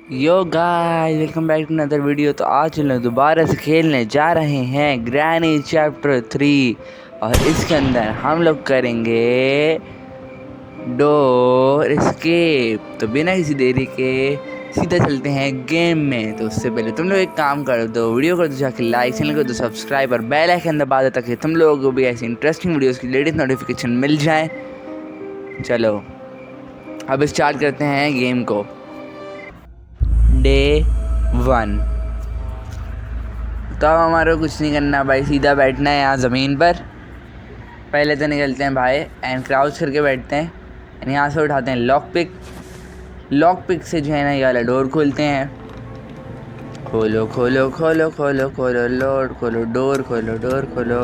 Yo guys, welcome back to another video. तो आज हम लोग दोबारा से खेलने जा रहे हैं ग्रैनी चैप्टर 3 और इसके अंदर हम लोग करेंगे डोर एस्केप। तो बिना किसी देरी के सीधा चलते हैं गेम में। तो उससे पहले तुम लोग एक काम कर दो, वीडियो को जाके लाइक, चैनल को दो सब्सक्राइब और बेल आइकन दबा दो ताकि तुम लोगों को भी ऐसी इंटरेस्टिंग वीडियोस की लेटेस्ट नोटिफिकेशन मिल जाए। चलो अब स्टार्ट करते हैं गेम को। डे 1। तो अब हमारे को कुछ नहीं करना भाई, सीधा बैठना है यहाँ ज़मीन पर। पहले तो निकलते हैं भाई एंड क्राउच करके बैठते हैं एंड यहाँ से उठाते हैं लॉक पिक से जो है ना ये वाला डोर खोलते हैं। खोलो खोलो खोलो खोलो खोलो लोड खोलो डोर खोलो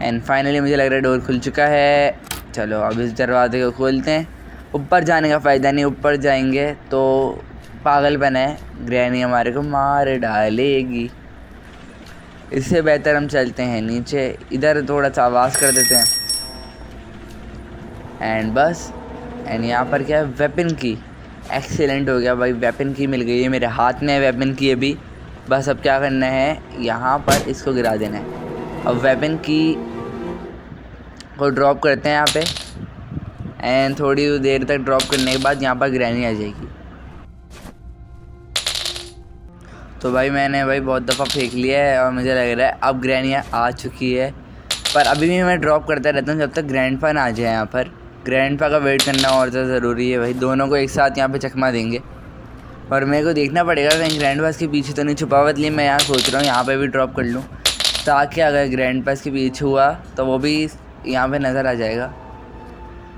एंड फाइनली मुझे लग रहा है डोर खुल चुका है। चलो अब इस दरवाजे को खोलते हैं। ऊपर जाने का फ़ायदा नहीं, ऊपर जाएंगे तो पागल बना है, ग्रैनी हमारे को मार डालेगी। इससे बेहतर हम चलते हैं नीचे, इधर थोड़ा सा आवाज़ कर देते हैं एंड बस। एंड यहाँ पर क्या है, वेपन की। एक्सीलेंट हो गया भाई, वेपन की मिल गई है, मेरे हाथ में है वेपन की अभी। बस अब क्या करना है, यहाँ पर इसको गिरा देना है। अब वेपन की को ड्रॉप करते हैं यहाँ पे एंड थोड़ी देर तक ड्रॉप करने के बाद यहाँ पर ग्रैनी आ जाएगी। तो भाई मैंने बहुत दफ़ा फेंक लिया है और मुझे लग रहा है अब ग्रैनी आ चुकी है। पर अभी भी मैं ड्रॉप करता रहता हूँ जब तक ग्रैंडपा ना आ जाए। यहाँ पर ग्रैंडपा का वेट करना और ज़्यादा ज़रूरी है भाई, दोनों को एक साथ यहाँ पे चकमा देंगे। और मेरे को देखना पड़ेगा कहीं ग्रैंडपा के पीछे तो नहीं छुपा हुआ, इसलिए मैं यहाँ सोच रहा हूँ यहाँ पे भी ड्रॉप कर लूँ ताकि अगर ग्रैंडपा के पीछे हुआ तो वो भी यहाँ पे नज़र आ जाएगा।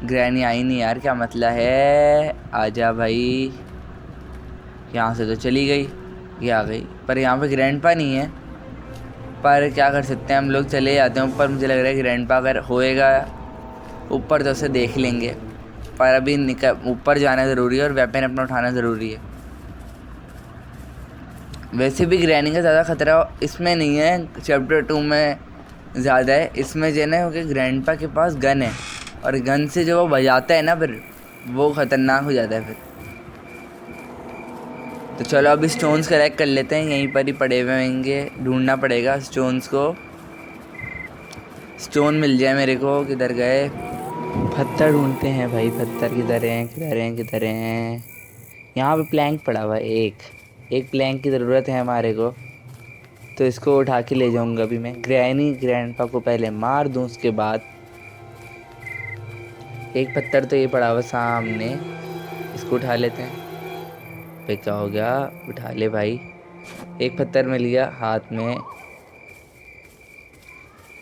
ग्रैनी आई नहीं यार, क्या मतलब है, आजा भाई। यहाँ से तो चली गई, ये आ गई, पर यहाँ पे ग्रैंडपा नहीं है। पर क्या कर सकते हैं, हम लोग चले जाते हैं ऊपर। मुझे लग रहा है ग्रैंडपा अगर होएगा ऊपर तो उसे देख लेंगे, पर अभी ऊपर जाना ज़रूरी है और वेपन अपना उठाना ज़रूरी है। वैसे भी ग्रैनी का ज़्यादा ख़तरा इसमें नहीं है, चैप्टर 2 में ज़्यादा है। इसमें जो है ना, क्योंकि ग्रैंडपा के पास गन है और गन से जो वो बजाता है ना फिर वो ख़तरनाक हो जाता है फिर। तो चलो अभी स्टोन्स कलेक्ट कर लेते हैं, यहीं पर ही पड़े हुए होंगे, ढूंढना पड़ेगा स्टोन्स को। स्टोन मिल जाए मेरे को, किधर गए, पत्थर ढूंढते हैं भाई, पत्थर किधर हैं। यहाँ पे प्लैंक पड़ा हुआ है, एक प्लैंक की ज़रूरत है हमारे को, तो इसको उठा के ले जाऊँगा अभी मैं। ग्रैंडपा को पहले मार दूँ, उसके बाद एक पत्थर तो ये पड़ा हुआ सामने, इसको उठा लेते हैं। पे क्या हो गया, उठा ले भाई, एक पत्थर मिल गया हाथ में।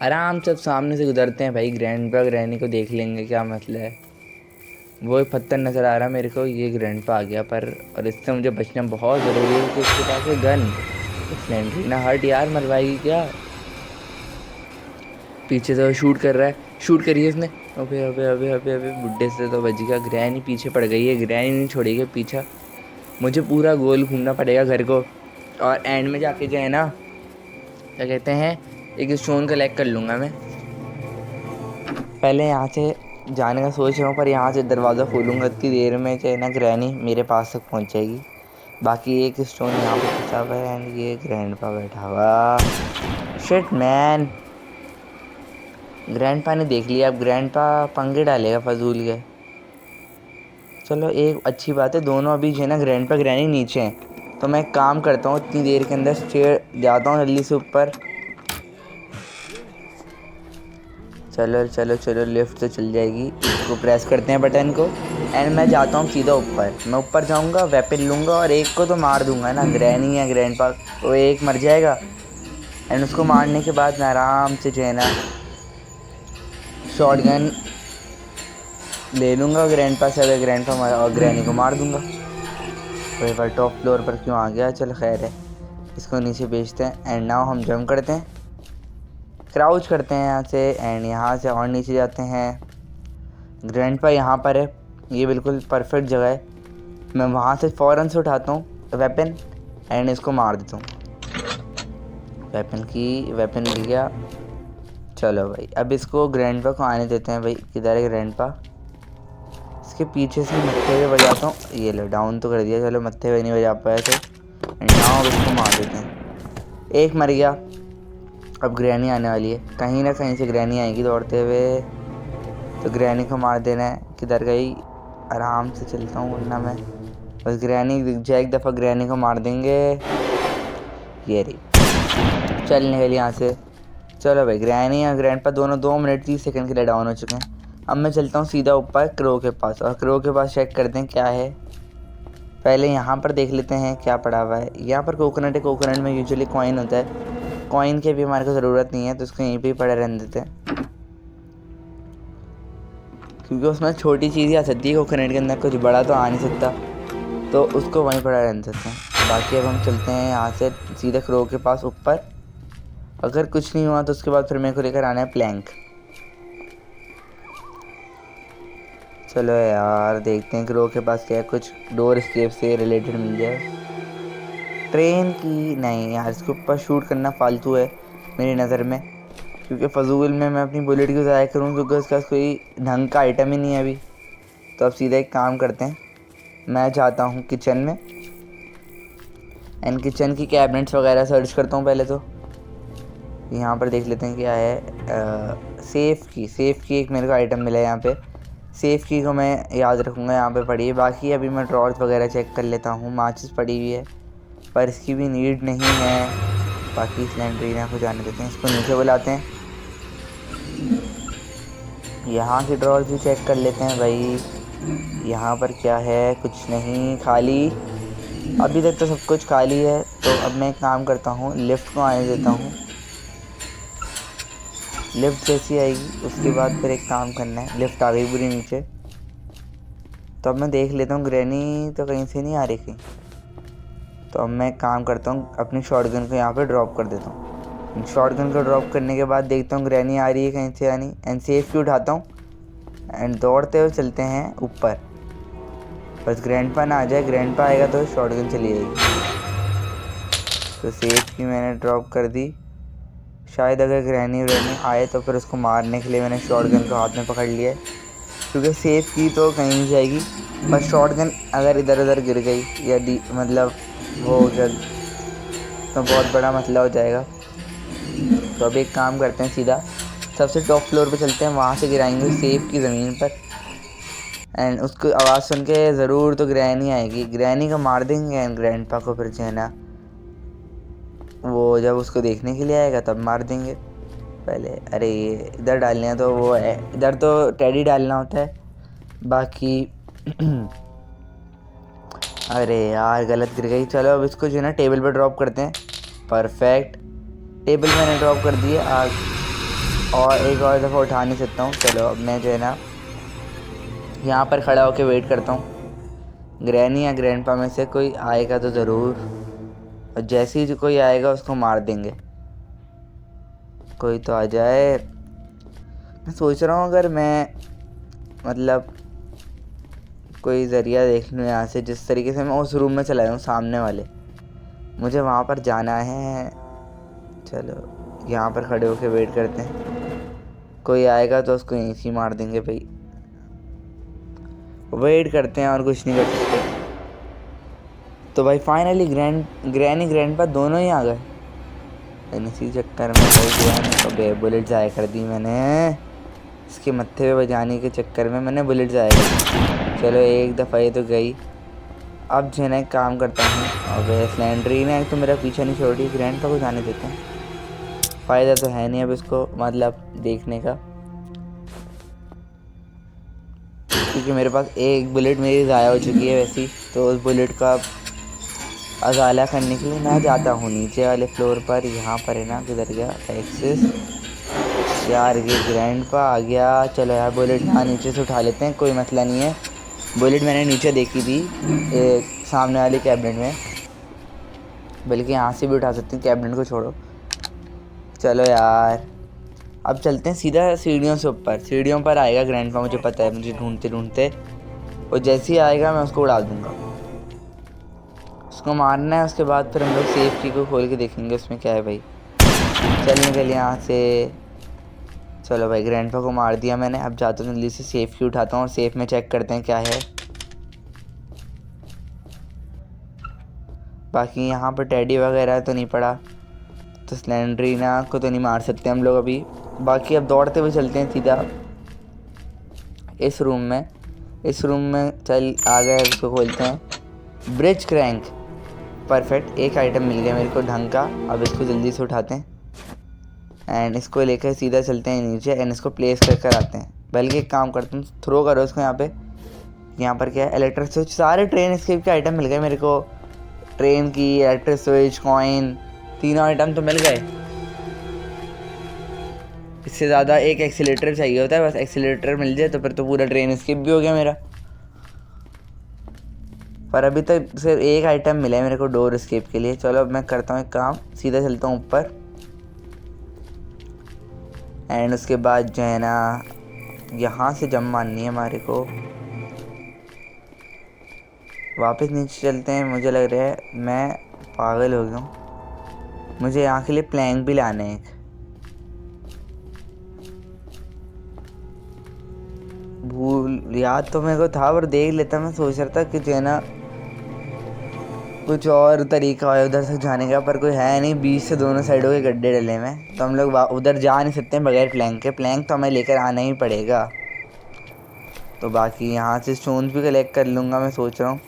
आराम से सामने से गुजरते हैं भाई, ग्रैनी को देख लेंगे, क्या मतलब है। वो एक पत्थर नज़र आ रहा मेरे को, ये ग्रैंडपा आ गया पर, और इससे मुझे बचना बहुत ज़रूरी है कि उसके पास है गन। स्लेंडरी ना हट यार, मरवाएगी क्या। पीछे से शूट कर रहा है, शूट करिए इसने। अबे अबे अबे अबे अबे, बुड्ढे से तो बच गया। ग्रैनी पीछे पड़ गई है, ग्रैनी नहीं छोड़ेगी पीछा। मुझे पूरा गोल घूमना पड़ेगा घर को, और एंड में जाके जो है ना, क्या कहते हैं, एक स्टोन कलेक्ट कर लूँगा मैं। पहले यहाँ से जाने का सोच रहा हूँ, पर यहाँ से दरवाज़ा खोलूँगा इतनी देर में जो है ना ग्रैनी मेरे पास तक पहुँच जाएगी। बाकी एक स्टोन यहाँ पे बचा हुआ है एंड ये ग्रैंडपा बैठा हुआ। शिट मैन, ग्रैंडपा ने देख लिया, अब ग्रैंडपा पंगे डालेगा फजूल के। चलो एक अच्छी बात है, दोनों अभी जो है ना ग्रैंडपा ग्रैनी नीचे हैं, तो मैं एक काम करता हूँ, इतनी देर के अंदर स्टेयर जाता हूँ जल्दी से ऊपर। चलो चलो चलो, लिफ्ट तो चल जाएगी। इसको प्रेस करते हैं बटन को एंड मैं जाता हूँ सीधा ऊपर। मैं ऊपर जाऊँगा, वेपन लूँगा और एक को तो मार दूँगा ना, ग्रैनी या ग्रैंडपा, तो एक मर जाएगा एंड उसको मारने के बाद मैं आराम से जो है ना शॉटगन ले लूँगा ग्रैंडपा से, अगर ग्रैंडपा और ग्रैनी को मार दूँगा। तो एक बार टॉप फ्लोर पर क्यों आ गया, चल खैर है, इसको नीचे बेचते हैं एंड नाउ हम जंप करते हैं, क्राउच करते हैं यहाँ से एंड यहाँ से और नीचे जाते हैं। ग्रैंडपा यहाँ पर है, ये बिल्कुल परफेक्ट जगह है। मैं वहाँ से फ़ौरन से उठाता हूँ वेपन एंड इसको मार देता हूँ। वेपन मिल गया। चलो भाई अब इसको ग्रैंडपा को आने देते हैं भाई। किधर है ग्रैंडपा, इसके पीछे से मत्थे पे बजाता हूँ। ये लो डाउन तो कर दिया। चलो मत्थे पे नहीं बजा पाया तो यहाँ उसको मार देते हैं। एक मर गया। अब ग्रैनी आने वाली है, कहीं ना कहीं से ग्रैनी आएगी दौड़ते हुए, तो ग्रैनी को मार देना है। किधर गई? आराम से चलता हूँ वरना मैं बस ग्रैनी दिख जाए एक दफ़ा ग्रैनी को मार देंगे। ये रही, चल निकल यहाँ से। चलो भाई ग्रैनी और ग्रैंडपा दोनों 2 मिनट 30 सेकंड के लिए डाउन हो चुके हैं। अब मैं चलता हूँ सीधा ऊपर क्रो के पास, और क्रो के पास चेक करते हैं क्या है। पहले यहाँ पर देख लेते हैं क्या पड़ा हुआ है। यहाँ पर कोकोनट है, कोकोनट में यूजुअली कॉइन होता है। कॉइन की भी हमारे को ज़रूरत नहीं है, तो उसको यहीं पे ही पड़े रहने देते हैं, क्योंकि उसमें छोटी चीज़ ही आ सकती है कोकोनट के अंदर, कुछ बड़ा तो आ नहीं सकता, तो उसको वहीं पड़ा रहने देते हैं। बाकी अब हम चलते हैं यहाँ से सीधे क्रो के पास ऊपर। अगर कुछ नहीं हुआ तो उसके बाद फिर मेरे को लेकर आना है प्लैंक। चलो यार देखते हैं क्रो के पास क्या है, कुछ डोर एस्केप से रिलेटेड मिल जाए। ट्रेन की नहीं यार, इसके ऊपर शूट करना फालतू है मेरी नज़र में, क्योंकि फजूल में मैं अपनी बुलेट क्यों ज़ाया करूँ, क्योंकि उसका कोई ढंग का आइटम ही नहीं है अभी। तो अब सीधा एक काम करते हैं, मैं जाता हूँ किचन में एंड किचन की कैबिनेट्स वगैरह सर्च करता हूँ पहले तो। यहाँ पर देख लेते हैं क्या है। सेफ़ की एक मेरे को आइटम मिला है यहाँ पे। सेफ़ की को मैं याद रखूँगा, यहाँ पे पड़ी है। बाकी अभी मैं ड्रॉर्स वगैरह चेक कर लेता हूँ। माचिस पड़ी हुई है पर इसकी भी नीड नहीं है। बाकी सिलेंडरीना को जाने देते हैं, इसको नीचे बुलाते हैं। यहाँ की ड्रॉर्स भी चेक कर लेते हैं भाई। यहाँ पर क्या है? कुछ नहीं, खाली। अभी तक तो सब कुछ खाली है। तो अब मैं एक काम करता हूँ, लिफ्ट को आने देता हूँ। लिफ्ट जैसी आएगी उसके बाद फिर एक काम करना है। लिफ्ट आ गई पूरी नीचे, तो अब मैं देख लेता हूँ ग्रैनी तो कहीं से नहीं आ रही कहीं। तो अब मैं एक काम करता हूँ, अपनी शॉटगन को यहाँ पे ड्रॉप कर देता हूँ। शॉटगन को ड्रॉप करने के बाद देखता हूँ ग्रैनी आ रही है कहीं से या नहीं, एंड सेफ की उठाता हूँ एंड दौड़ते हुए चलते हैं ऊपर। बस ग्रैंडपा ना आ जाए, ग्रैंडपा आएगा तो शॉटगन चली जाएगी। तो सेफ की मैंने ड्रॉप कर दी। शायद अगर ग्रैनी आए तो फिर उसको मारने के लिए मैंने शॉटगन को हाथ में पकड़ लिया है, क्योंकि सेफ की तो कहीं नहीं जाएगी, पर शॉटगन अगर इधर उधर गिर गई या मतलब वो जब, तो बहुत बड़ा मसला हो जाएगा। तो अब एक काम करते हैं, सीधा सबसे टॉप फ्लोर पे चलते हैं, वहाँ से गिराएंगे सेफ की ज़मीन पर। एंड उसको आवाज़ सुन के ज़रूर तो ग्रैनी आएगी, ग्रैनी को मार देंगे एंड ग्रैंडपा को फिर जो है ना, वो जब उसको देखने के लिए आएगा तब मार देंगे। पहले अरे ये इधर डालने हैं, तो वो है इधर तो टेडी डालना होता है। बाकी अरे यार गलत गिर गई। चलो अब इसको जो है ना टेबल पर ड्रॉप करते हैं। परफेक्ट, टेबल मैंने ड्रॉप कर दिए। और एक और दफ़ा उठा नहीं सकता हूँ। चलो अब मैं जो है ना यहाँ पर खड़ा होकर वेट करता हूँ। ग्रैनी या ग्रैंडपा में से कोई आएगा तो ज़रूर, और जैसे ही कोई आएगा उसको मार देंगे। कोई तो आ जाए। मैं सोच रहा हूँ अगर मैं मतलब कोई ज़रिया देख लूँ यहाँ से, जिस तरीके से मैं उस रूम में चला जाऊँ सामने वाले, मुझे वहाँ पर जाना है। चलो यहाँ पर खड़े होकर वेट करते हैं, कोई आएगा तो उसको यहीं से मार देंगे भाई। वेट करते हैं और कुछ नहीं कर सकते। तो भाई फाइनली ग्रैनी ग्रैंडपा दोनों ही आ गए। इसी चक्कर में भाई गया बुलेट ज़ाया कर दी मैंने, इसके मत्थे पे बजाने के चक्कर में मैंने बुलेट ज़ाया कर दी। चलो एक दफ़ा ये तो गई। अब जो है ना एक काम करता हूँ, अब सिलेंडरीना तो मेरा पीछा नहीं छोड़ रही, ग्रैंडपा को जाने देते हैं। फ़ायदा तो है नहीं अब इसको मतलब देखने का, क्योंकि मेरे पास एक बुलेट मेरी ज़ाया हो चुकी है वैसी। तो उस बुलेट का अजाला करने के लिए मैं जाता हूँ नीचे वाले फ्लोर पर। यहाँ पर है ना, किधर गया एक्सेस यार, ये ग्रैंडपा आ गया। चलो यार बुलेट यहाँ नीचे से उठा लेते हैं, कोई मसला नहीं है। बुलेट मैंने नीचे देखी थी एक सामने वाली कैबिनेट में, बल्कि यहाँ से भी उठा सकते हैं, कैबिनेट को छोड़ो। चलो यार अब चलते हैं सीधा सीढ़ियों से ऊपर। सीढ़ियों पर आएगा ग्रैंडपा, मुझे पता है, मुझे ढूंढते ढूंढते, और जैसे ही आएगा मैं उसको उड़ा दूँगा। उसको मारना है, उसके बाद फिर हम लोग सेफ की को खोल के देखेंगे उसमें क्या है भाई। चल निकल यहाँ से। चलो भाई ग्रैंडपा को मार दिया मैंने। अब जाता हूँ जल्दी से सेफ की उठाता हूँ और सेफ में चेक करते हैं क्या है। बाकी यहाँ पर टेडी वगैरह तो नहीं पड़ा, तो स्लेंडरीना को तो नहीं मार सकते हम लोग अभी। बाकी अब दौड़ते हुए चलते हैं सीधा इस रूम में चल आ गए, इसको खोलते हैं। ब्रिज क्रैंक, परफेक्ट, एक आइटम मिल गया मेरे को ढंग का। अब इसको जल्दी से उठाते हैं एंड इसको लेकर सीधा चलते हैं नीचे एंड इसको प्लेस कर आते हैं। बल्कि एक काम करते हैं, थ्रो करो इसको यहाँ पे। यहाँ पर क्या है, इलेक्ट्रिक स्विच, सारे ट्रेन एस्केप के आइटम मिल गए मेरे को। ट्रेन की, इलेक्ट्रिक स्विच, कॉइन, तीनों आइटम तो मिल गए। इससे ज़्यादा एक एक्सीलेटर चाहिए होता है, बस एक्सीलेटर मिल जाए तो फिर तो पूरा ट्रेन एस्केप भी हो गया मेरा। पर अभी तक सिर्फ एक आइटम मिला है मेरे को डोर एस्केप के लिए। चलो अब मैं करता हूँ एक काम, सीधा चलता हूँ ऊपर एंड उसके बाद जो है ना यहाँ से जंप मारनी है हमारे को। वापस नीचे चलते हैं। मुझे लग रहा है मैं पागल हो गया हूँ, मुझे यहाँ के लिए प्लैंक भी लाना है एक। भूल याद तो मेरे को था पर देख लेता। मैं सोच रहा था कि जो है ना कुछ और तरीका है उधर तक जाने का, पर कोई है नहीं। बीच से दोनों साइडों के गड्ढे डले में, तो हम लोग उधर जा नहीं सकते हैं बगैर प्लैंक के। प्लैंक तो हमें लेकर आना ही पड़ेगा। तो बाकी यहाँ से स्टोन्स भी कलेक्ट कर लूँगा मैं सोच रहा हूँ।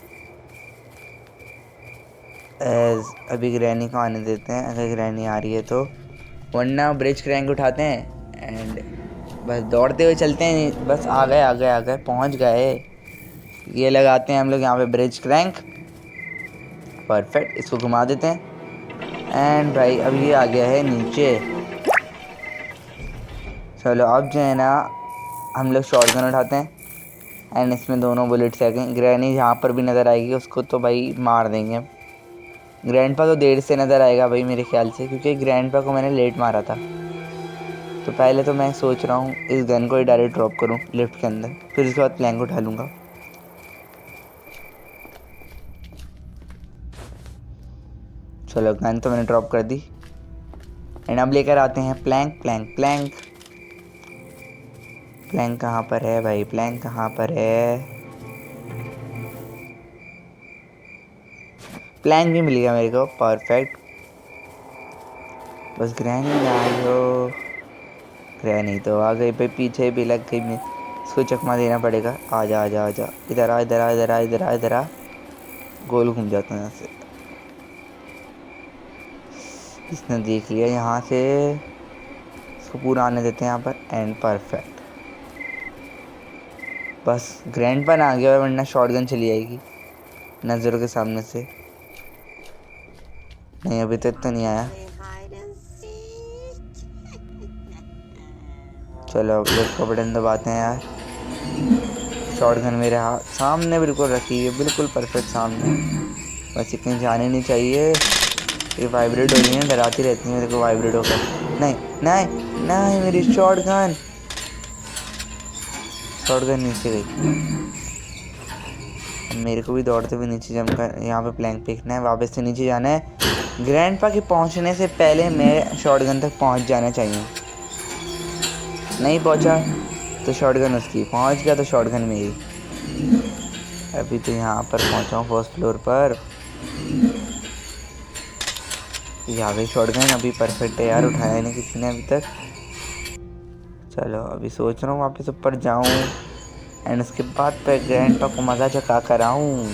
अभी ग्रैनी को आने देते हैं, अगर ग्रैनी आ रही है तो, वरना ब्रिज क्रैंक उठाते हैं एंड बस दौड़ते हुए चलते हैं। बस आ गए पहुँच गए। ये लगाते हैं हम लोग यहाँ पे ब्रिज क्रैंक, परफेक्ट। इसको घुमा देते हैं एंड भाई अब ये आ गया है नीचे। चलो अब जो है ना हम लोग शॉटगन उठाते हैं एंड इसमें दोनों बुलेट्स आएंगे। ग्रैनी जहाँ पर भी नज़र आएगी उसको तो भाई मार देंगे। ग्रैंडपा तो देर से नज़र आएगा भाई मेरे ख्याल से, क्योंकि ग्रैंडपा को मैंने लेट मारा था। तो पहले तो मैं सोच रहा हूँ इस गन को ही डायरेक्ट ड्रॉप करूँ लिफ्ट के अंदर, फिर उसके बाद प्लैंक उठा लूँगा। चलो गन तो मैंने ड्रॉप कर दी एंड अब लेकर आते हैं प्लैंक। प्लैंक कहाँ पर है भाई, प्लैंक कहाँ पर है? प्लैंक भी मिल गया मेरे को, परफेक्ट। बस ग्रैनी आई हो। ग्रैनी तो आ गई भाई, पीछे भी लग गई। मैं इसको चकमा देना पड़ेगा। आजा आजा आजा, इधर आ। गोल घूम जाता है यहाँ से। इसने देख लिया यहाँ से, इसको पूरा आने देते हैं यहाँ पर एंड परफेक्ट। बस ग्रैंडपा आ गया, वरना शॉटगन चली जाएगी नज़रों के सामने से। नहीं अभी तक तो नहीं आया। चलो अब लेफ्ट का बटन दबाते हैं यार। शॉटगन मेरे हाथ सामने बिल्कुल रखी है, बिल्कुल परफेक्ट सामने। बस कहीं जाने नहीं चाहिए। ये वाइब्रेट हो रही है, डराती रहती है मेरे को वाइब्रेट होकर। नहीं मेरी शॉटगन नीचे गई। मेरे को भी दौड़ते हुए नीचे जमकर यहाँ पे प्लैंक फेंकना है, वापस से नीचे जाना है। ग्रैंडपा के पहुँचने से पहले मैं शॉटगन तक पहुँच जाना चाहिए। नहीं पहुँचा तो शॉटगन उसकी, पहुँच गया तो शॉटगन मेरी। अभी तो यहाँ पर पहुँचा हूँ फर्स्ट फ्लोर पर। यहाँ पे शॉटगन अभी परफेक्ट है यार, उठाया नहीं किसी ने अभी तक। चलो अभी सोच रहा हूँ वापस ऊपर जाऊँ एंड उसके बाद पे ग्रैंडपा को मज़ा चखा कर आऊँ।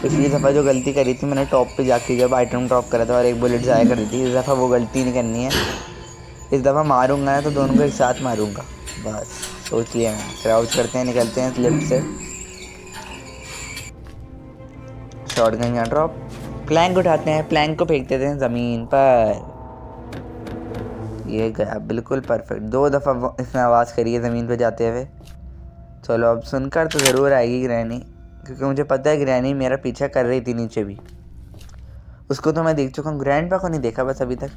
पिछली दफ़ा जो गलती करी थी मैंने टॉप पे जाके जब आइटम ड्रॉप करा था और एक बुलेट ज़ाया कर दी थी, इस दफ़ा वो गलती नहीं करनी है। इस दफ़ा मारूंगा ना तो दोनों को एक साथ मारूंगा, बस सोच लिया मैं। क्राउच करते हैं, निकलते हैं लिफ्ट से। शॉटगन यहाँ ड्रॉप, प्लैंक उठाते हैं, प्लैंक को फेंक देते हैं ज़मीन पर। ये गया बिल्कुल परफेक्ट। 2 दफ़ा इसने आवाज़ करी है ज़मीन पे जाते हुए। चलो अब सुनकर तो ज़रूर आएगी ग्रैनी, क्योंकि मुझे पता है ग्रैनी मेरा पीछा कर रही थी नीचे भी। उसको तो मैं देख चुका हूँ, ग्रैंडपा को नहीं देखा बस अभी तक।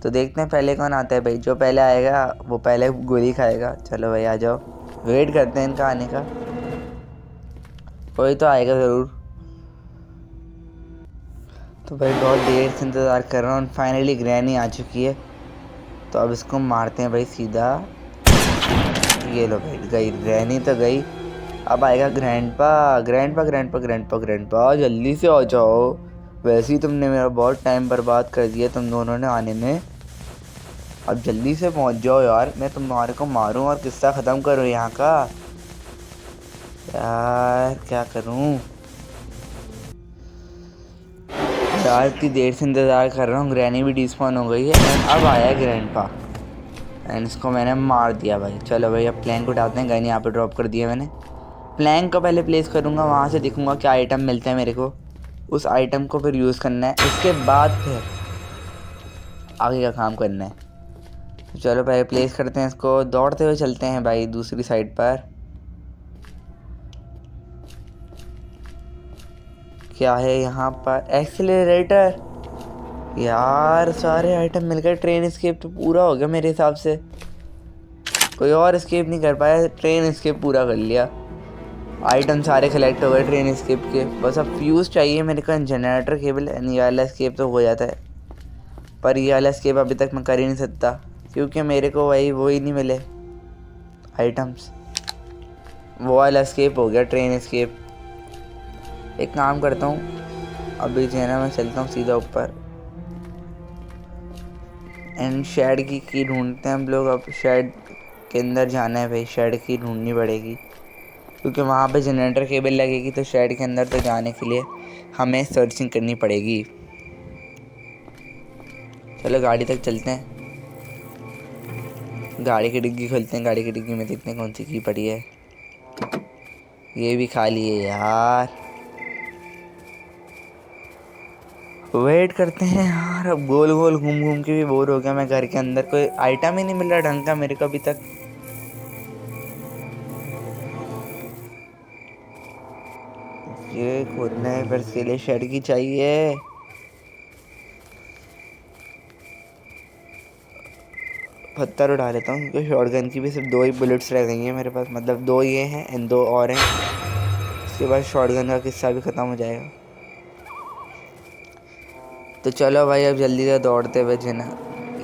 तो देखते हैं पहले कौन आता है भाई। जो पहले आएगा वो पहले गोली खाएगा। चलो भाई आ जाओ, वेट करते हैं इनका आने का। कोई तो आएगा ज़रूर। तो भाई बहुत देर से इंतज़ार कर रहा हूँ, फाइनली ग्रैनी आ चुकी है। तो अब इसको मारते हैं भाई सीधा। ये लो भाई, गई ग्रैनी तो गई। अब आएगा grandpa. Grandpa grandpa grandpa grandpa, जल्दी से आ जाओ। वैसे ही तुमने मेरा बहुत टाइम बर्बाद कर दिया तुम दोनों ने आने में। अब जल्दी से पहुंच जाओ यार, मैं तुम्हारे को मारूं और किस्सा ख़त्म करूं यहाँ का। यार क्या करूं यार, इतनी देर से इंतज़ार कर रहा हूँ। ग्रैनी भी डिस्पॉन हो गई है एंड अब आया है ग्रैंडपा एंड इसको मैंने मार दिया भाई। चलो भाई अब प्लैंक उठाते हैं। गन यहाँ पे ड्रॉप कर दिया मैंने। प्लैंक को पहले प्लेस करूँगा, वहाँ से देखूँगा क्या आइटम मिलता है मेरे को। उस आइटम को फिर यूज़ करना है, उसके बाद फिर आगे का काम करना है। तो चलो पहले प्लेस करते हैं इसको। दौड़ते हुए चलते हैं भाई दूसरी साइड पर। क्या है यहाँ पर? एक्सीलरेटर। यार सारे आइटम मिल गए। ट्रेन एस्केप तो पूरा हो गया मेरे हिसाब से। कोई और एस्केप नहीं कर पाया, ट्रेन एस्केप पूरा कर लिया। आइटम सारे कलेक्ट हो गए ट्रेन एस्केप के। बस अब फ्यूज़ चाहिए मेरे को, जनरेटर केबल। ये वाला एस्केप तो हो जाता है, पर ये वाला एस्केप अभी तक मैं कर ही नहीं सकता क्योंकि मेरे को वो ही नहीं मिले आइटम्स। वो वाला एस्केप हो गया, ट्रेन एस्केप। एक काम करता हूँ, अभी जो है ना मैं चलता हूँ सीधा ऊपर एंड शेड की ढूंढते हैं हम लोग। अब शेड के अंदर जाना है भाई, शेड की ढूंढनी पड़ेगी क्योंकि वहाँ पे जनरेटर केबल लगेगी। तो शेड के अंदर तो जाने के लिए हमें सर्चिंग करनी पड़ेगी। चलो गाड़ी तक चलते हैं। गाड़ी की डिग्गी खोलते हैं। गाड़ी की डिग्गी में देखते हैं कौन सी की पड़ी है। ये भी खाली है यार। वेट करते हैं यार। अब गोल गोल घूम घूम के भी बोर हो गया मैं। घर के अंदर कोई आइटम ही नहीं मिल रहा ढंग का मेरे को अभी तक। ये खोलना है पर इसके लिए शेड की चाहिए। पत्थर उठा लेता हूँ क्योंकि शॉटगन की भी सिर्फ 2 ही बुलेट्स रह गई हैं मेरे पास। मतलब 2 ये हैं एंड 2 और हैं। उसके बाद शॉटगन का किस्सा भी ख़त्म हो जाएगा। तो चलो भाई अब जल्दी से दौड़ते हुए जो ना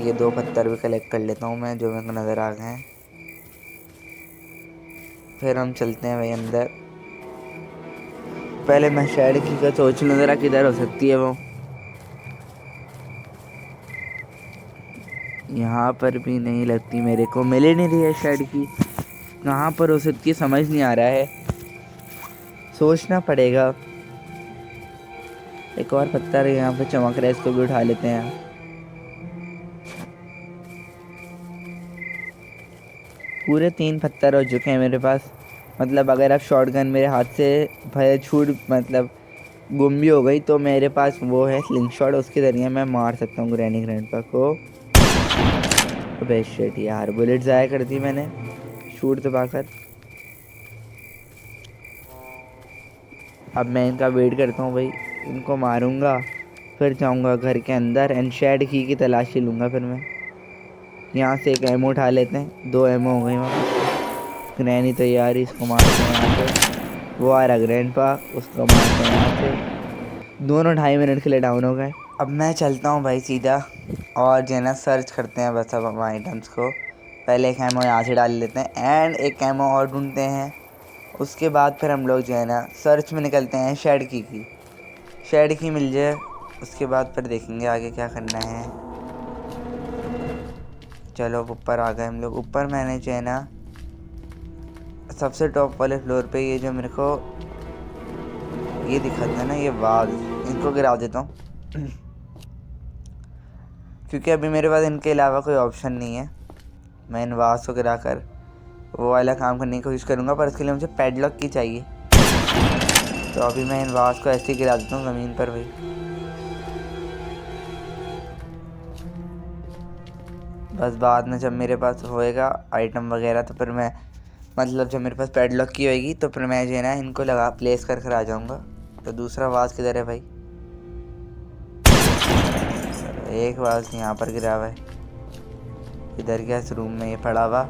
ये 2 पत्थर भी कलेक्ट कर लेता हूँ मैं, जो मेरे को नज़र आ गए हैं। फिर हम चलते हैं भाई अंदर। पहले मैं शेड की का सोच लूँ ज़रा किधर हो सकती है वो। यहाँ पर भी नहीं लगती, मेरे को मिल ही नहीं रही है शेड की। कहाँ पर हो सकती है समझ नहीं आ रहा है, सोचना पड़ेगा। एक और पत्थर यहाँ पे चमक रहा है, इसको भी उठा लेते हैं। पूरे 3 पत्थर हो चुके हैं मेरे पास। मतलब अगर अब शॉटगन मेरे हाथ से भय छूट मतलब गुम भी हो गई तो मेरे पास वो है स्लिंग शॉट, उसके ज़रिए मैं मार सकता हूँ ग्रैनी ग्रैंडपा को। अबे शिट यार, बुलेट ज़ाया कर दी मैंने शूट दबाकर। अब मैं इनका वेट करता हूँ भाई, इनको मारूंगा फिर जाऊंगा घर के अंदर एंड शेड की तलाशी लूँगा। फिर मैं यहाँ से एक एमो उठा लेते हैं। 2 एमो हो गई वहाँ पर। ग्रैनी तो यार इसको मारते हैं यहाँ पे। वो आ रहा ग्रैंडपा, उसको मारते हैं यहाँ पे। दोनों 2.5 मिनट के लिए डाउन हो गए। अब मैं चलता हूँ भाई सीधा और जो है ना सर्च करते हैं बस अब आइटम्स को। पहले एक एमो यहाँ से डाल लेते हैं एंड एक एमो और ढूंढते हैं। उसके बाद फिर हम लोग जो है ना सर्च में निकलते हैं शेड की। शेड की मिल जाए उसके बाद फिर देखेंगे आगे क्या करना है। चलो ऊपर आ गए हम लोग। ऊपर मैंने जो है ना सबसे टॉप वाले फ्लोर पे ये जो मेरे को ये दिखाता है ना ये वाल, इनको गिरा देता हूँ क्योंकि अभी मेरे पास इनके अलावा कोई ऑप्शन नहीं है। मैं इन वास को गिरा कर वो वाला काम करने की कोशिश करूँगा, पर इसके लिए मुझे पैडलॉक की चाहिए। तो अभी मैं इन वास को ऐसे ही गिरा देता हूँ ज़मीन पर भाई। बस बाद में जब मेरे पास होएगा आइटम वगैरह तो फिर मैं मतलब जब मेरे पास पैडलॉक की होएगी तो फिर मैं जो है ना इनको लगा प्लेस कर कर आ जाऊँगा। तो दूसरा वास किधर है भाई? एक वास यहाँ पर गिरा हुआ है, इधर क्या इस रूम में ये पड़ा हुआ।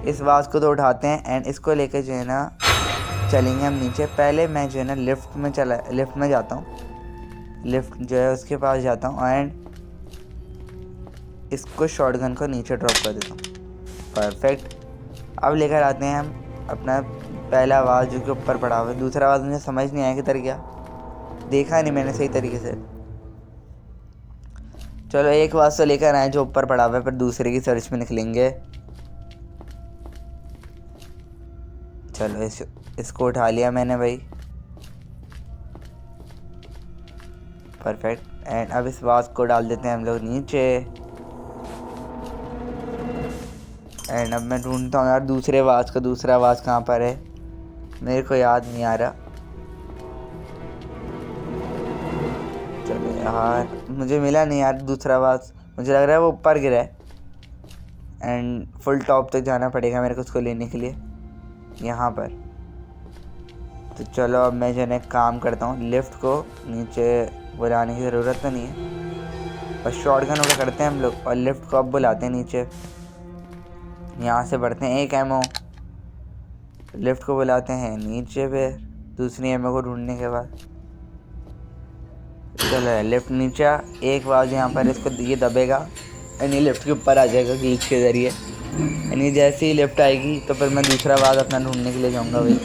इस वास को तो उठाते हैं एंड इसको लेकर जो है ना चलेंगे हम नीचे। पहले मैं जो है ना लिफ्ट में जाता हूँ। लिफ्ट जो है उसके पास जाता हूँ एंड इसको शॉटगन को नीचे ड्रॉप कर देता हूँ। परफेक्ट। अब लेकर आते हैं हम अपना पहला आवाज़ जो कि ऊपर पड़ा हुआ है। दूसरा आवाज़ मुझे समझ नहीं आया किधर गया, देखा नहीं मैंने सही तरीके से। चलो एक आवाज़ तो लेकर आए जो ऊपर पड़ा हुआ है, पर दूसरे की सर्च में निकलेंगे। चलो इसको उठा लिया मैंने भाई। परफेक्ट। एंड अब इस आवाज़ को डाल देते हैं हम लोग नीचे। एंड अब मैं ढूंढता हूँ यार दूसरे आवाज़ का दूसरा आवाज़ कहाँ पर है, मेरे को याद नहीं आ रहा। चलो यार मुझे मिला नहीं यार दूसरा आवाज़, मुझे लग रहा है वो ऊपर गिरा है। एंड फुल टॉप तक जाना पड़ेगा मेरे को उसको लेने के लिए यहाँ पर। तो चलो अब मैं जो है काम करता हूँ, लिफ्ट को नीचे बुलाने की ज़रूरत तो नहीं है, बस शॉटगन उड़ा करते हैं हम लोग और लिफ्ट को अब बुलाते हैं नीचे। यहाँ से बढ़ते हैं एक एमओ, लिफ्ट को बुलाते हैं नीचे पे दूसरी एमओ को ढूंढने के बाद। चलो लिफ्ट नीचे, एक बार यहाँ पर इसको ये दबेगा यानी लिफ्ट के ऊपर आ जाएगा ग्लिच के ज़रिए। यानी जैसे ही लिफ्ट आएगी तो फिर मैं दूसरा आवाज़ अपना ढूंढने के लिए जाऊँगा भाई।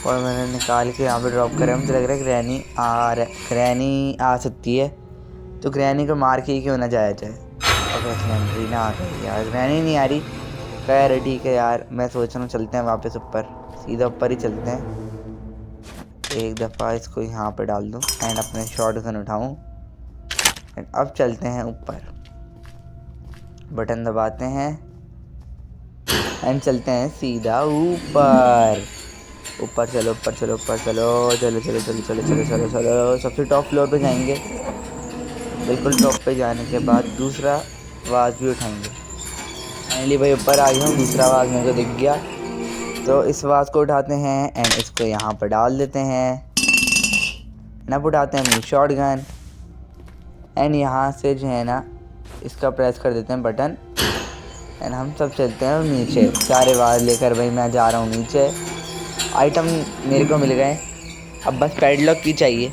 और मैंने निकाल के यहाँ पे ड्रॉप करा। मुझे लग रहा है ग्रैनी आ सकती है, तो ग्रैनी को मार के ही क्यों ना जाया जाए। अब सिलेंडरी ना आ गई यार, ग्रैनी नहीं आ रही। खैर ठीक है यार, मैं सोच रहा हूँ चलते हैं वापस ऊपर, सीधा ऊपर ही चलते हैं। एक दफ़ा इसको यहाँ पे डाल दूँ एंड अपने शॉटगन उठाऊँ एंड अब चलते हैं ऊपर। बटन दबाते हैं एंड चलते हैं सीधा ऊपर। ऊपर चलो ऊपर चलो ऊपर चलो चलो चलो चलो चलो चलो चलो चलो सबसे टॉप फ्लोर पे जाएंगे। बिल्कुल टॉप पे जाने के बाद दूसरा आवाज़ भी उठाएंगे। फाइनली भाई ऊपर आ गया हूँ, दूसरा आवाज़ मेरे को दिख गया। तो इस आवाज़ को उठाते हैं एंड इसको यहाँ पर डाल देते हैं। अब उठाते हैं अपनी शॉटगन एंड यहाँ से जो है ना इसका प्रेस कर देते हैं बटन एंड हम सब चलते हैं नीचे। सारे आवाज़ लेकर भाई मैं जा रहा हूँ नीचे। आइटम मेरे को मिल गए, अब बस पैडलॉक की चाहिए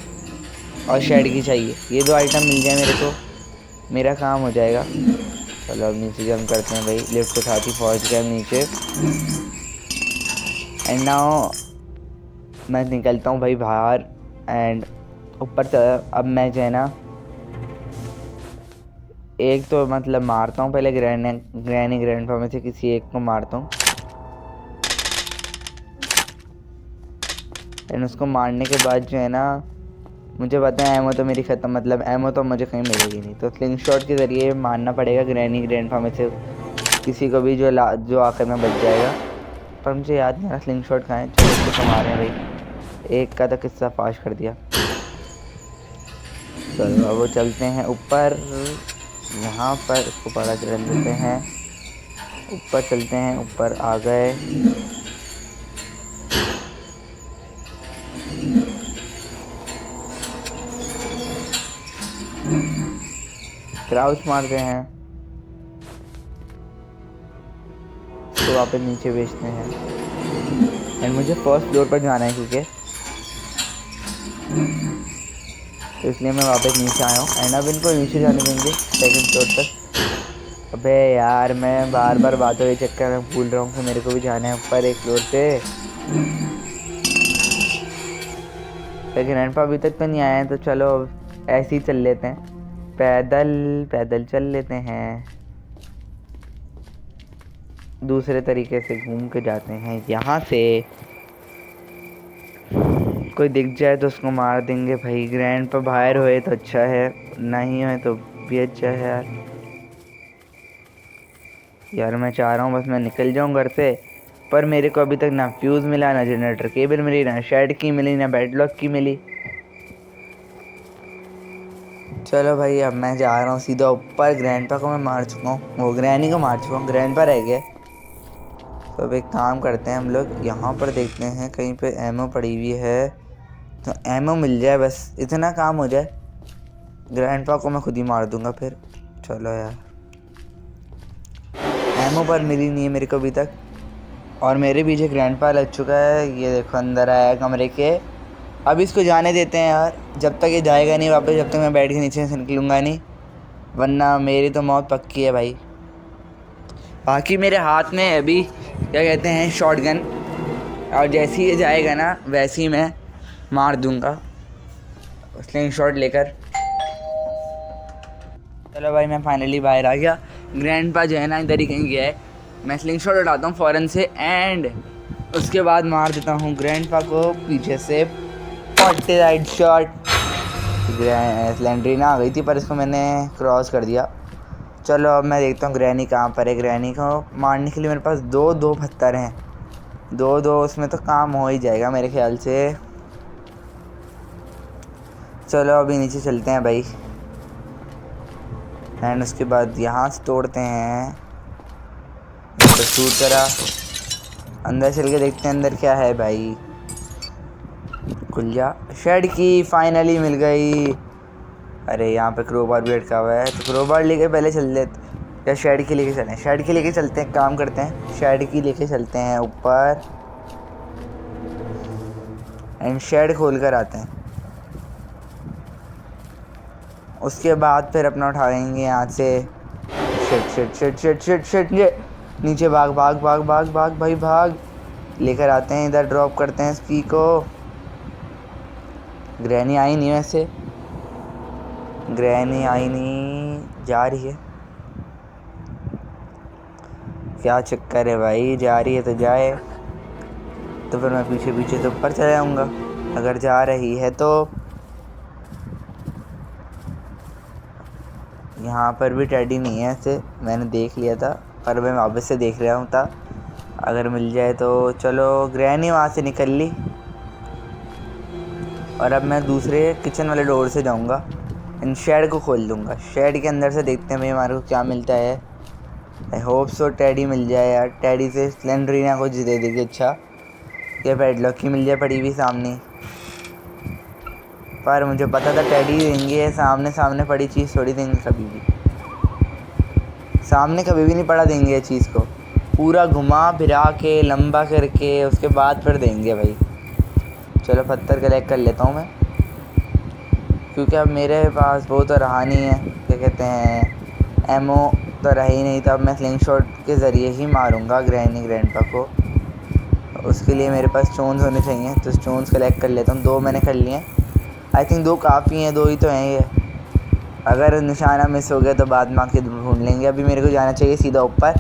और शेड की चाहिए। ये दो आइटम मिल जाए मेरे को, मेरा काम हो जाएगा। चलो अब नीचे जम करते हैं भाई, लिफ्ट उठाती पहुँच गए नीचे। एंड नाउ मैं निकलता हूँ भाई बाहर एंड ऊपर अब मैं जो है ना एक तो मतलब मारता हूँ पहले ग्रैंडपा में से किसी एक को मारता हूँ एंड उसको मारने के बाद जो है ना मुझे पता है एमो तो मेरी ख़त्म, मतलब एमो तो मुझे कहीं मिलेगी नहीं, तो स्लिंग शॉट के ज़रिए मारना पड़ेगा ग्रैंडपा में से किसी को भी जो आखिर में बच जाएगा। पर मुझे याद नहीं आ रहा स्लिंग शॉट कहाँ है। चलो इसको मारे हैं भाई, एक का तो किस्सा फाश कर दिया। चलो अब वो चलते हैं ऊपर, यहाँ पर इसको पड़ा चल देते हैं, ऊपर चलते हैं। ऊपर आ गए, क्राउच मारते हैं, तो वापस नीचे भेजते हैं एंड मुझे फर्स्ट फ्लोर पर जाना है क्योंकि तो इसलिए मैं वापस नीचे आया हूँ एंड अब इनको नीचे जाने देंगे सेकंड फ्लोर तक। अबे यार मैं बार बार बातों के चक्कर में भूल रहा हूँ कि मेरे को भी जाना है ऊपर एक फ्लोर पे। लेकिन ग्रैंडपा अभी तक तो नहीं आए हैं, तो चलो ऐसे ही चल लेते हैं, पैदल पैदल चल लेते हैं। दूसरे तरीके से घूम के जाते हैं। यहाँ से कोई दिख जाए तो उसको मार देंगे भाई। ग्रैंडपा बाहर होए तो अच्छा है, नहीं होए तो भी अच्छा है यार मैं चाह रहा हूँ बस मैं निकल जाऊँ घर से, पर मेरे को अभी तक ना फ्यूज़ मिला, ना जनरेटर केबल मिली, ना शेड की मिली, ना बैडलॉक की मिली। चलो भाई अब मैं जा रहा हूँ सीधा ऊपर। ग्रैंडपा को मैं मार चुका हूँ, वो ग्रैनी को मार चुका हूँ, ग्रैंडपा रह गए। तो अब एक काम करते हैं हम लोग, यहाँ पर देखते हैं कहीं पे एमओ पड़ी हुई है तो एमओ मिल जाए, बस इतना काम हो जाए। ग्रैंडपा को मैं खुद ही मार दूंगा फिर। चलो यार एमओ पर मिली नहीं है मेरे को अभी तक, और मेरे पीछे ग्रैंडपा लग चुका है। ये देखो अंदर आया कमरे के अब इसको जाने देते हैं यार, जब तक ये जाएगा नहीं वापस, जब तक मैं बैठ के नीचे से निकलूँगा नहीं, वरना मेरी तो मौत पक्की है भाई। बाकी मेरे हाथ में अभी क्या कहते हैं शॉटगन, और जैसे ही ये जाएगा ना वैसे ही मैं मार दूँगा स्लिंग शॉट लेकर। चलो भाई मैं फाइनली बाहर आ गया। ग्रैंडपा जो है ना इधर ही कहीं गया है। मैं स्लिंग शॉट उठाता हूँ फ़ौरन से एंड उसके बाद मार देता हूँ ग्रैंडपा को पीछे से 40 राइट शॉट। स्लेंड्रीना आ गई थी पर इसको मैंने क्रॉस कर दिया। चलो अब मैं देखता हूँ ग्रैनी कहाँ पर है। ग्रैनी को मारने के लिए मेरे पास दो पत्थर हैं, दो उसमें तो काम हो ही जाएगा मेरे ख्याल से। चलो अभी नीचे चलते हैं भाई एंड उसके बाद यहाँ से तोड़ते हैं। तो शूट करा, अंदर चल के देखते हैं अंदर क्या है भाई। खुल जा, शेड की फाइनली मिल गई। अरे यहाँ पे क्रोबार भी अटका हुआ है, तो क्रोबार लेके पहले चल लेते या शेड की लेके चलें। शेड की लेके चलते हैं, काम करते हैं शेड की लेके चलते हैं ऊपर एंड शेड खोल कर आते हैं। उसके बाद फिर अपना उठाएंगे यहाँ से। Shit shit shit shit shit shit ये नीचे भाग भाग भाग भाग भाग भाई भाग। लेकर आते हैं इधर, ड्रॉप करते हैं स्की को। ग्रैनी आई नहीं, वैसे ग्रैनी आई नहीं, जा रही है। क्या चक्कर है भाई, जा रही है तो जाए, तो फिर मैं पीछे पीछे से ऊपर चले जाऊँगा अगर जा रही है तो। यहाँ पर भी टेडी नहीं है ऐसे, मैंने देख लिया था पर मैं वापस से देख रहा हूँ था, अगर मिल जाए तो। चलो ग्रैनी वहाँ से निकल ली और अब मैं दूसरे किचन वाले डोर से जाऊँगा, इन शेड को खोल दूँगा। शेड के अंदर से देखते हैं भाई हमारे को क्या मिलता है। आई होप सो टेडी मिल जाए यार, टेडी से स्लेंड्रीना को दे देगी। अच्छा ये पैडलॉक की मिल जाए पड़ी हुई सामने, पर मुझे पता था टेडी देंगे। सामने पड़ी चीज़ थोड़ी देंगे, कभी भी सामने कभी भी नहीं पड़ा देंगे ये चीज़ को। पूरा घुमा फिरा के लंबा करके उसके बाद फिर देंगे भाई। चलो पत्थर कलेक्ट कर लेता हूँ मैं, क्योंकि अब मेरे पास वो तो रहा नहीं है, क्या कहते हैं एमओ तो रहा ही नहीं था। अब मैं स्लिंग शॉट के ज़रिए ही मारूंगा ग्रैंडपा को। उसके लिए मेरे पास स्टोन्स होने चाहिए, तो स्टोन्स कलेक्ट कर लेता हूँ। 2 मैंने कर लिए हैं, आई थिंक 2 काफ़ी हैं, 2 ही तो हैं ये। अगर निशाना मिस हो गया तो बाद में आके ढूंढ लेंगे। अभी मेरे को जाना चाहिए सीधा ऊपर,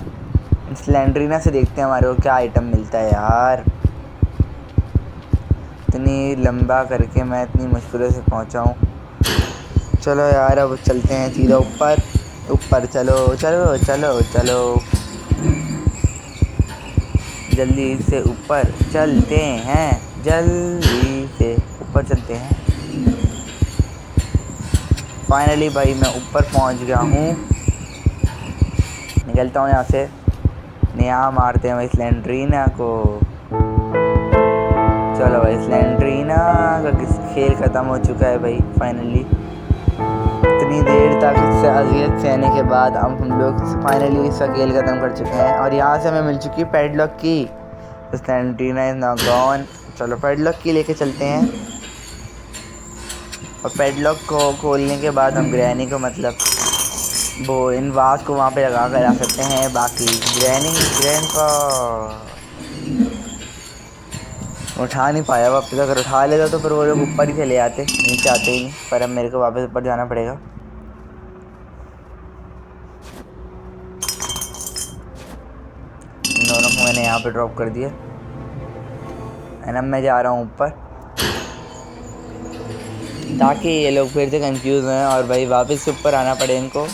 स्लेंड्रीना से देखते हैं हमारे को क्या आइटम मिलता है यार। इतनी लंबा करके मैं इतनी मुश्किलों से पहुंचा हूँ। चलो यार अब चलते हैं सीधा ऊपर। चलो चलो चलो चलो जल्दी से ऊपर चलते हैं, जल्दी से ऊपर चलते हैं। फाइनली भाई मैं ऊपर पहुंच गया हूँ, निकलता हूँ यहाँ से। नया मारते हैं भाई स्लेंड्रीना को। चलो भाई स्लेंड्रीना का खेल ख़त्म हो चुका है भाई फाइनली। इतनी देर तक इससे अजियत सहने के बाद अब हम लोग फाइनली इसका खेल ख़त्म कर चुके हैं और यहाँ से हमें मिल चुकी है पैडलॉक की। Slendrina is now gone. चलो पैडलॉक की लेके चलते हैं और पैडलॉक को खोलने के बाद हम ग्रैनी को मतलब वो इन वास को वहाँ पे लगा कर आ सकते हैं। बाकी ग्रैंडपा उठा नहीं पाया वापस, अगर उठा लेता तो फिर वो लोग ऊपर ही चले आते, नीचे आते ही नहीं। पर अब मेरे को वापस ऊपर जाना पड़ेगा। इन दोनों को मैंने यहाँ पे ड्रॉप कर दिया एंड अब मैं जा रहा हूँ ऊपर, ताकि ये लोग फिर से कंफ्यूज हैं और भाई वापस से ऊपर आना पड़े इनको।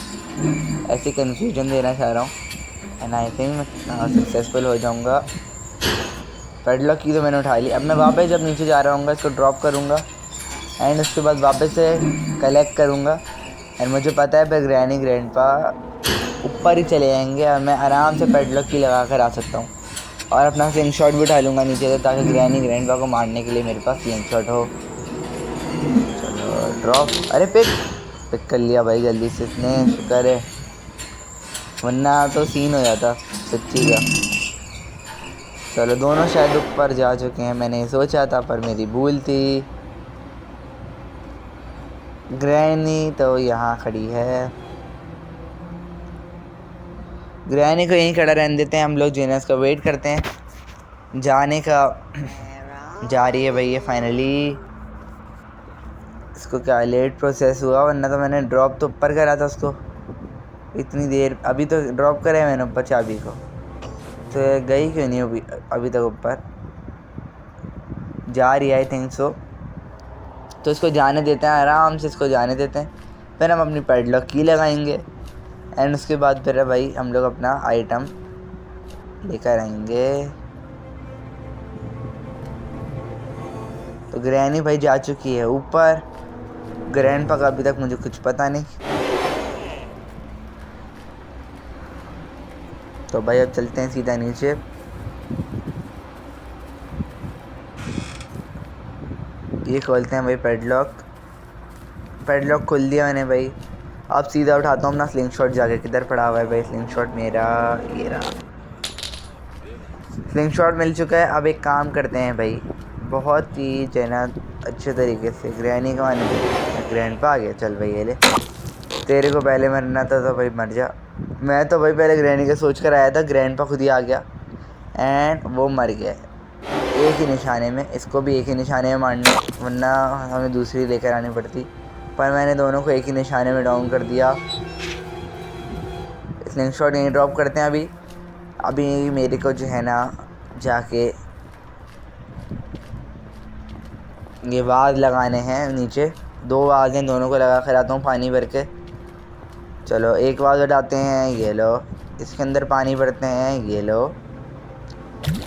ऐसी कंफ्यूजन देना चाह रहा हूँ एंड आई थिंक मैं सक्सेसफुल हो जाऊँगा। पैडलॉक की तो मैंने उठा ली। अब मैं वापस जब नीचे जा रहा हूँ इसको ड्रॉप करूँगा एंड उसके बाद वापस से कलेक्ट करूँगा एंड मुझे पता है फिर ग्रैंडपा ऊपर ही चले जाएंगे और मैं आराम से पैडलॉक की लगा कर आ सकता हूँ और अपना स्लिंग शॉट भी उठा लूँगा नीचे से, ताकि ग्रैंडपा को मारने के लिए मेरे पास स्लिंग शॉट हो। चलो ड्रॉप, अरे पिक कर लिया भाई जल्दी से, इतने शुक्र है, वरना तो सीन हो जाता सच्ची का। चलो दोनों शायद ऊपर जा चुके हैं, मैंने सोचा था पर मेरी भूल थी। ग्रैनी तो यहाँ खड़ी है। ग्रैनी को यहीं खड़ा रहने देते हैं, हम लोग जेनस का वेट करते हैं जाने का। जा रही है भाई ये फाइनली। इसको क्या लेट प्रोसेस हुआ, वरना तो मैंने ड्रॉप तो ऊपर करा था उसको इतनी देर। अभी तो ड्रॉप करा है मैंने ऊपर चाबी को, तो गई क्यों नहीं अभी तक ऊपर। जा रही है आई थिंक सो। तो इसको जाने देते हैं, आराम से इसको जाने देते हैं। फिर हम अपनी पैडलॉक की लगाएंगे एंड उसके बाद फिर भाई हम लोग अपना आइटम लेकर आएंगे। तो ग्रैनी भाई जा चुकी है ऊपर। ग्रैंडपा का अभी तक मुझे कुछ पता नहीं। तो भाई अब चलते हैं सीधा नीचे। ये खोलते हैं भाई पैडलॉक। पैडलॉक खोल दिया मैंने भाई। अब सीधा उठाता हूँ अपना स्लिंग शॉट। जाके किधर पड़ा हुआ है भाई स्लिंग शॉट मेरा, ये रहा। स्लिंग शॉट मिल चुका है। अब एक काम करते हैं भाई, बहुत ही जना अच्छे तरीके से ग्रैनी को आने देते। ग्रैंडपा आ गया, चल भाई ये ले। तेरे को पहले मरना था तो भाई मर जा। मैं तो भाई पहले ग्रैनी का सोच कर आया था, ग्रैंडपा खुद ही आ गया एंड वो मर गया एक ही निशाने में। इसको भी एक ही निशाने में मारना, वरना हमें दूसरी लेकर आनी पड़ती। पर मैंने दोनों को एक ही निशाने में डाउन कर दिया। स्लिंग शॉट यहीं ड्रॉप करते हैं अभी मेरे को जो है ना जाके ये वाज लगाने हैं नीचे। 2 वाज हैं, दोनों को लगा कर आता हूँ पानी भर के। चलो एक वाज उठाते हैं, ये लो। इसके अंदर पानी भरते हैं, ये लो।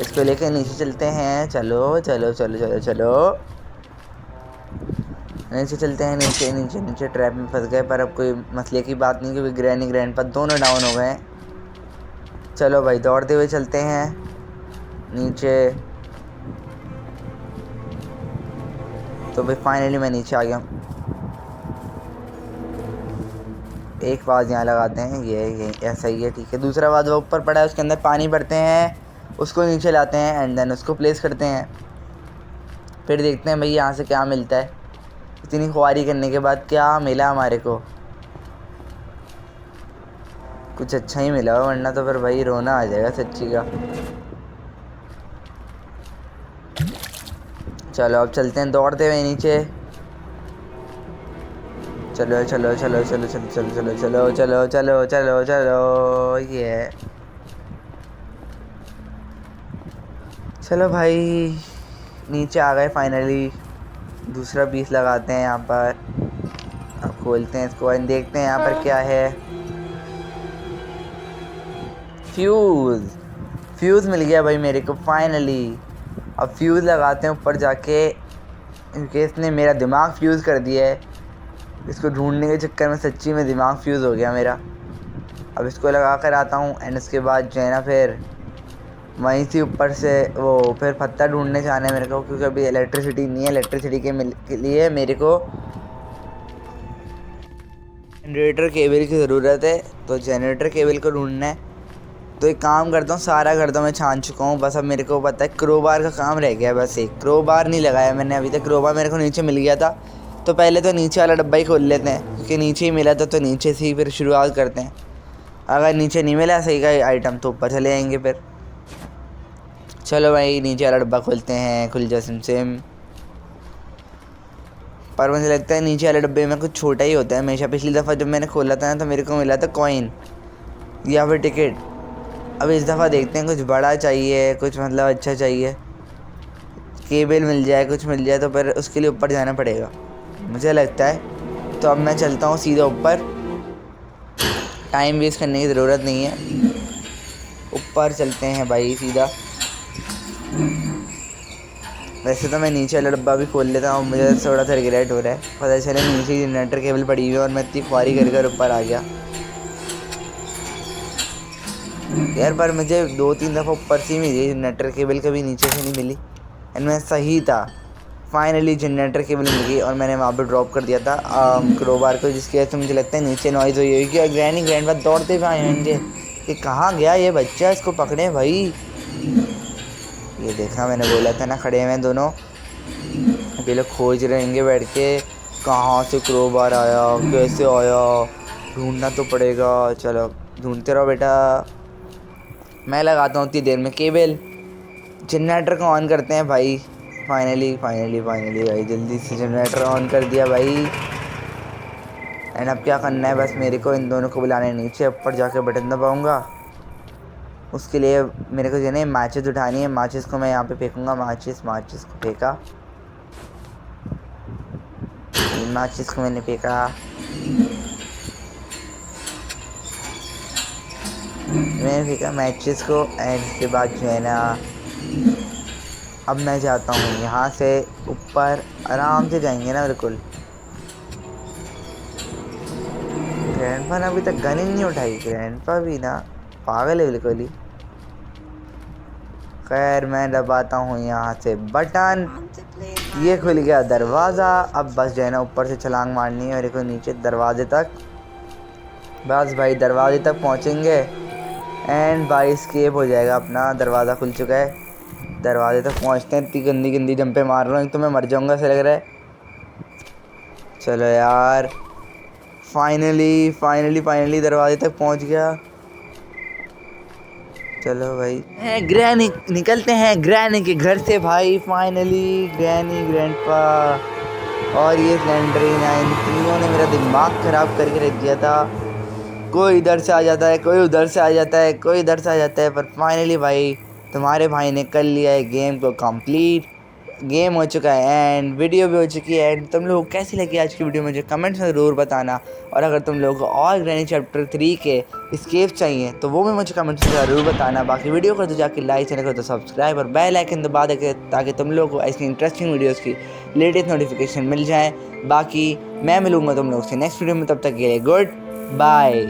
इसको लेके नीचे चलते हैं। चलो चलो चलो चलो चलो नीचे चलते हैं। नीचे नीचे नीचे ट्रैप में फंस गए, पर अब कोई मसले की बात नहीं, क्योंकि ग्रैनी ग्रैंडपा दोनों डाउन हो गए। चलो भाई दौड़ते हुए चलते हैं नीचे। तो भाई फाइनली मैं नीचे आ गया। एक वाज यहाँ लगाते हैं, ये ऐसा ही है, ठीक है। दूसरा वाज वो ऊपर पड़ा है, उसके अंदर पानी भरते हैं, उसको नीचे लाते हैं एंड देन उसको प्लेस करते हैं। फिर देखते हैं भाई यहाँ से क्या मिलता है। इतनी ख्वारी करने के बाद क्या मिला हमारे को, कुछ अच्छा ही मिला, वरना तो फिर भाई रोना आ जाएगा सच्ची का। चलो अब चलते हैं दौड़ते हुए नीचे। चलो चलो चलो चलो चलो चलो चलो चलो चलो चलो चलो चलो ये चलो भाई नीचे आ गए फाइनली। दूसरा पीस लगाते हैं यहाँ पर। अब खोलते हैं इसको एंड देखते हैं यहाँ पर क्या है। फ्यूज़ मिल गया भाई मेरे को फाइनली। अब फ्यूज़ लगाते हैं ऊपर जाके, इनके इसने मेरा दिमाग फ्यूज़ कर दिया है। इसको ढूंढने के चक्कर में सच्ची में दिमाग फ्यूज़ हो गया मेरा। अब इसको लगा कर आता हूँ एंड इसके बाद जो है ना फिर वहीं से ऊपर से वो फिर पत्ता ढूंढने जाना है मेरे को, क्योंकि अभी इलेक्ट्रिसिटी नहीं है। इलेक्ट्रिसिटी के लिए मेरे को जनरेटर केबल की ज़रूरत है, तो जनरेटर केबल को ढूंढना है। तो एक काम करता हूँ, सारा घर तो मैं छान चुका हूँ, बस अब मेरे को पता है क्रोबार का काम रह गया। बस एक क्रोबार नहीं लगाया मैंने अभी तक। क्रोबार मेरे को नीचे मिल गया था, तो पहले तो नीचे वाला डब्बा ही खोल लेते हैं, क्योंकि नीचे ही मिला था तो नीचे से ही फिर शुरुआत करते हैं। अगर नीचे नहीं मिला सही का आइटम तो ऊपर चले जाएंगे फिर। चलो भाई नीचे वाला डब्बा खोलते हैं, खुल जा सिम। पर मुझे लगता है नीचे वाले डब्बे में कुछ छोटा ही होता है हमेशा। पिछली दफ़ा जब मैंने खोला था ना तो मेरे को मिला था कॉइन या फिर टिकट। अब इस दफ़ा देखते हैं कुछ बड़ा चाहिए, कुछ मतलब अच्छा चाहिए, केबल मिल जाए, कुछ मिल जाए, तो फिर उसके लिए ऊपर जाना पड़ेगा मुझे लगता है। तो अब मैं चलता हूँ सीधा ऊपर, टाइम वेस्ट करने की ज़रूरत नहीं है। ऊपर चलते हैं भाई सीधा। वैसे तो मैं नीचे वाला डब्बा भी खोल लेता हूँ, मुझे थोड़ा सा रिग्रेट हो रहा है। पता चले नीचे ही जनरेटर केबल पड़ी हुई है और मैं इतनी ख्वारी कर ऊपर आ गया यार। पर मुझे 2-3 दफ़ा ऊपर से ही मिली जनरेटर केबल, कभी नीचे से नहीं मिली। एंड मैं सही था, फाइनली जनरेटर केबल मिल गई और मैंने वहाँ पर ड्रॉप कर दिया था क्रोबार को, जिसकी वजह से मुझे लगता है नीचे नॉइज़ हुई होगी। और ग्रैंडपा दौड़ते हुए आए होंगे कि कहाँ गया ये बच्चा, इसको पकड़े भाई। ये देखा, मैंने बोला था ना खड़े हुए हैं दोनों, अभी लोग खोज रहेंगे बैठ के। कहाँ से क्रोबार आया, कैसे आया, ढूंढना तो पड़ेगा। चलो ढूंढते रहो बेटा, मैं लगाता हूँ उतनी देर में केबल। जनरेटर को ऑन करते हैं भाई। फाइनली भाई जल्दी से जनरेटर ऑन कर दिया भाई। एंड अब क्या करना है, बस मेरे को इन दोनों को बुलाने नीचे, ऊपर जाके बटन दबाऊंगा। उसके लिए मेरे को जो है मैचेस उठानी है। मैचेस को मैं यहाँ पे फेंकूंगा। मैचेस को फेंका, मैचेस को मैंने फेंका। मैचेस को। एंड उसके बाद जो है ना, अब मैं जाता हूँ यहाँ से ऊपर। आराम से जाएंगे ना बिल्कुल। ग्रैंडपा ने अभी तक गन ही नहीं उठाई। ग्रैंडपा भी ना पागल है बिल्कुल ही। खैर मैं दबाता हूँ यहाँ से बटन, ये खुल गया दरवाज़ा। अब बस जो है ना ऊपर से छलांग मारनी है मेरे को नीचे दरवाजे तक। बस भाई दरवाजे तक पहुँचेंगे एंड भाई स्केप हो जाएगा अपना। दरवाज़ा खुल चुका है, दरवाजे तक पहुँचते हैं। इतनी गंदी गंदी जंपे मार रहा हूँ, तो मैं मर जाऊँगा ऐसा लग रहा है। चलो यार, फाइनली दरवाजे तक पहुँच गया। चलो भाई ग्रैनी, निकलते हैं ग्रैनी के घर से भाई। फाइनली ग्रैनी, ग्रैंडपा और ये स्लेंडरीना, इन तीनों ने मेरा दिमाग ख़राब करके रख दिया था। कोई इधर से आ जाता है, कोई उधर से आ जाता है, कोई इधर से आ जाता है, पर फाइनली भाई तुम्हारे भाई ने कर लिया है गेम को कंप्लीट। गेम हो चुका है एंड वीडियो भी हो चुकी है। एंड तुम लोग कैसी लगी आज की वीडियो मुझे कमेंट्स में ज़रूर बताना। और अगर तुम लोग को और ग्रैनी चैप्टर 3 के स्केप चाहिए तो वो भी मुझे कमेंट्स में ज़रूर बताना। बाकी वीडियो को तो जाके लाइक, चैनल को तो सब्सक्राइब और बेल आइकन दबा दें ताकि तुम लोग को ऐसी इंटरेस्टिंग वीडियोज़ की लेटेस्ट नोटिफिकेशन मिल जाए। बाकी मैं मिलूँगा तुम लोग से नेक्स्ट वीडियो में, तब तक के लिए गुड बाय।